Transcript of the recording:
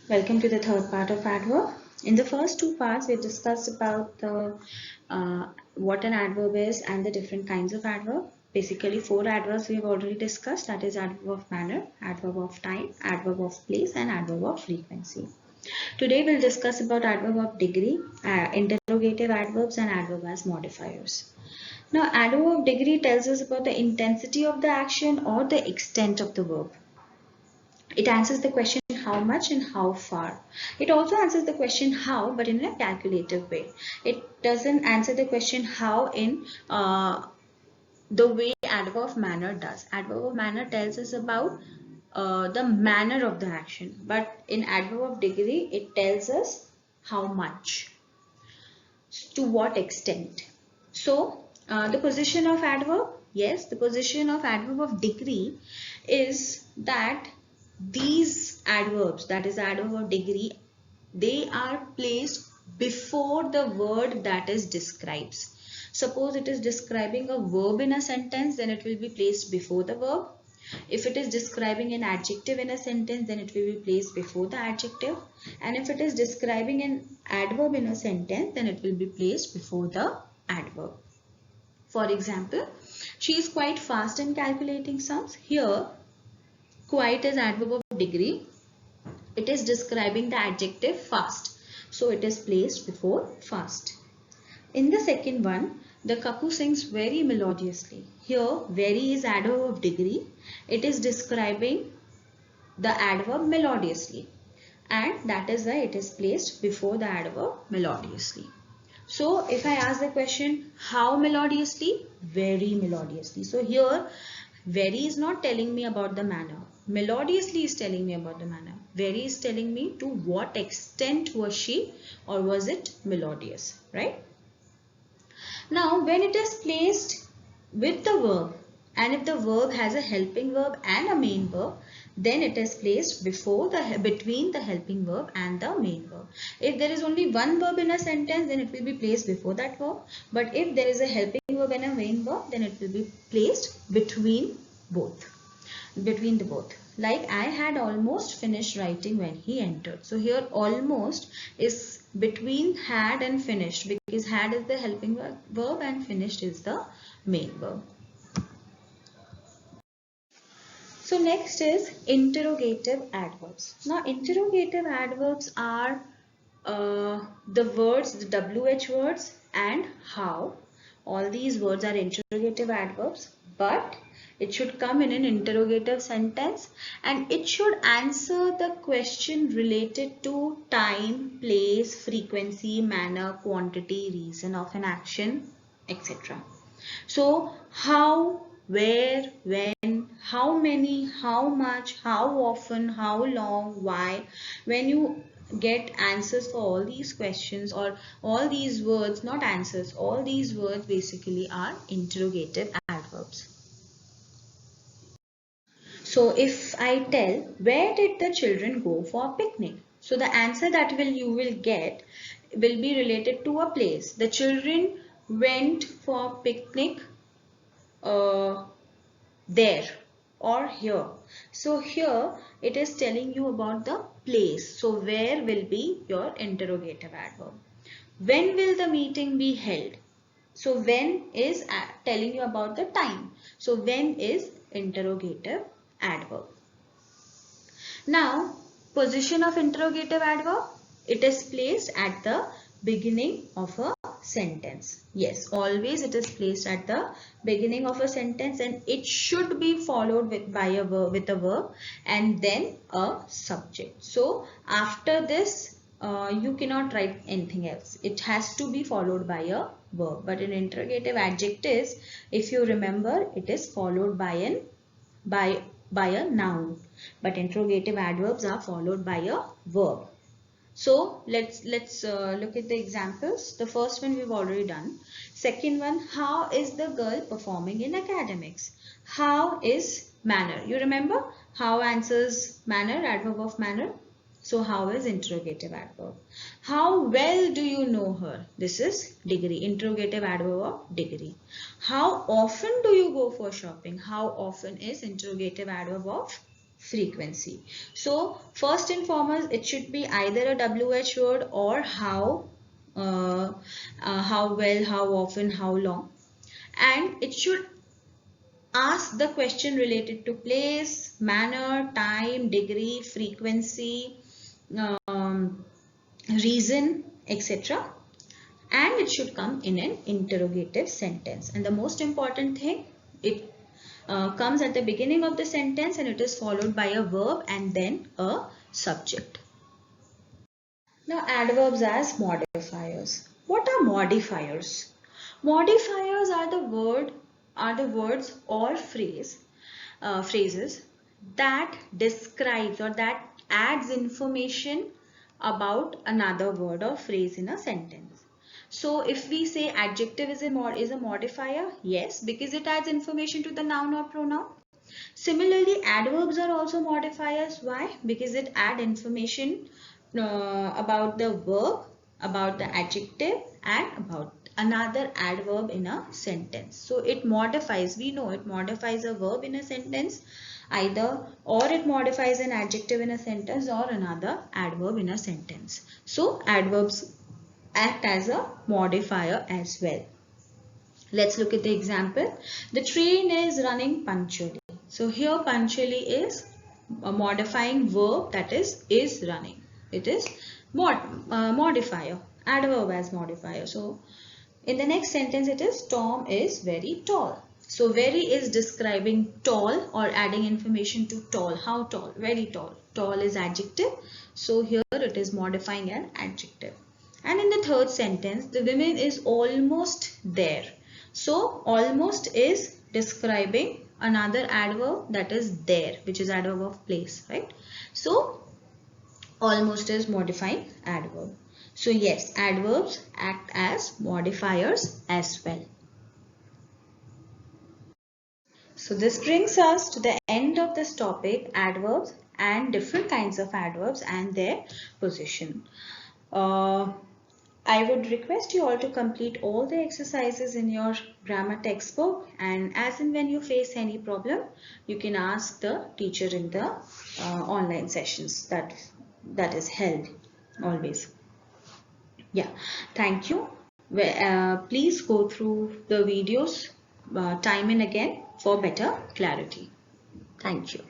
Welcome to the third part of adverb. In the first two parts, we discussed about what an adverb is and the different kinds of adverb. Basically, four adverbs we have already discussed. That is adverb of manner, adverb of time, adverb of place, and adverb of frequency. Today, we'll discuss about adverb of degree, interrogative adverbs, and adverb as modifiers. Now, adverb of degree tells us about the intensity of the action or the extent of the verb. It answers the question how much and how far. It also answers the question how, but in a calculative way. It doesn't answer the question how in the way adverb of manner does. Adverb of manner tells us about the manner of the action, but in adverb of degree, it tells us how much, to what extent. So, the position of adverb, yes, the position of adverb of degree is that these adverbs, that is adverb of degree, they are placed before the word that is describes. Suppose it is describing a verb in a sentence, then it will be placed before the verb. If it is describing an adjective in a sentence, then it will be placed before the adjective. And if it is describing an adverb in a sentence, then it will be placed before the adverb. For example, she is quite fast in calculating sums. Here, quite is adverb of degree. It is describing the adjective fast. So it is placed before fast. In the second one, the cuckoo sings very melodiously. Here, very is adverb of degree. It is describing the adverb melodiously. And that is why it is placed before the adverb melodiously. So, if I ask the question, how melodiously? Very melodiously. So, here, very is not telling me about the manner. Melodiously is telling me about the manner. Very is telling me to what extent was she or was it melodious, right? Now, when it is placed with the verb, and if the verb has a helping verb and a main verb, then it is placed between the helping verb and the main verb. If there is only one verb in a sentence, then it will be placed before that verb. But if there is a helping verb and a main verb, then it will be placed between the both. Like I had almost finished writing when he entered. So here almost is between had and finished, because had is the helping verb and finished is the main verb. So next is interrogative adverbs. Now interrogative adverbs are the words, the WH words and how. All these words are interrogative adverbs, but it should come in an interrogative sentence and it should answer the question related to time, place, frequency, manner, quantity, reason of an action, etc. So how, where, when, how many, how much, how often, how long, why. When you get answers for all these questions or all these words, not answers, all these words basically are interrogative adverbs. So if I tell, where did the children go for a picnic? So the answer that you will get will be related to a place. The children went for picnic there or here. So here it is telling you about the place. So where will be your interrogative adverb. When will the meeting be held? So when is telling you about the time. So when is interrogative adverb. Now position of interrogative adverb. It is placed at the beginning of a sentence. Yes, always it is placed at the beginning of a sentence and it should be followed with a verb and then a subject. So after this you cannot write anything else. It has to be followed by a verb. But in interrogative adjectives, if you remember, it is followed by a noun. But interrogative adverbs are followed by a verb. So let's look at the examples. The first one we've already done. Second one, how is the girl performing in academics? How is manner. You remember how answers manner, adverb of manner. So how is interrogative adverb. How well do you know her? This is degree, interrogative adverb of degree. How often do you go for shopping? How often is interrogative adverb of frequency. So first and foremost, it should be either a WH word or how well, how often, how long, and it should ask the question related to place, manner, time, degree, frequency, reason, etc. And it should come in an interrogative sentence. And the most important thing, it comes at the beginning of the sentence and it is followed by a verb and then a subject. Now, adverbs as modifiers. What are modifiers? Modifiers are the words or phrases that describes or that adds information about another word or phrase in a sentence. So if we say adjective is a modifier, yes, because it adds information to the noun or pronoun. Similarly, adverbs are also modifiers. Why? Because it adds information about the verb, about the adjective, and about another adverb in a sentence. So it modifies, we know it modifies a verb in a sentence either, or it modifies an adjective in a sentence or another adverb in a sentence. So adverbs act as a modifier as well. Let's look at the example. The train is running punctually. So here punctually is a modifying verb, that is running. It is modifier, adverb as modifier. So in the next sentence it is Tom is very tall. So very is describing tall or adding information to tall. How tall? Very tall. Tall is adjective. So here it is modifying an adjective. And in the third sentence, the woman is almost there. So almost is describing another adverb, that is there, which is adverb of place, right? So almost is modifying adverb. So yes, adverbs act as modifiers as well. So this brings us to the end of this topic, adverbs and different kinds of adverbs and their position. I would request you all to complete all the exercises in your grammar textbook, and as and when you face any problem, you can ask the teacher in the online sessions that is held always. Yeah, thank you. Please go through the videos time and again for better clarity. Thank you.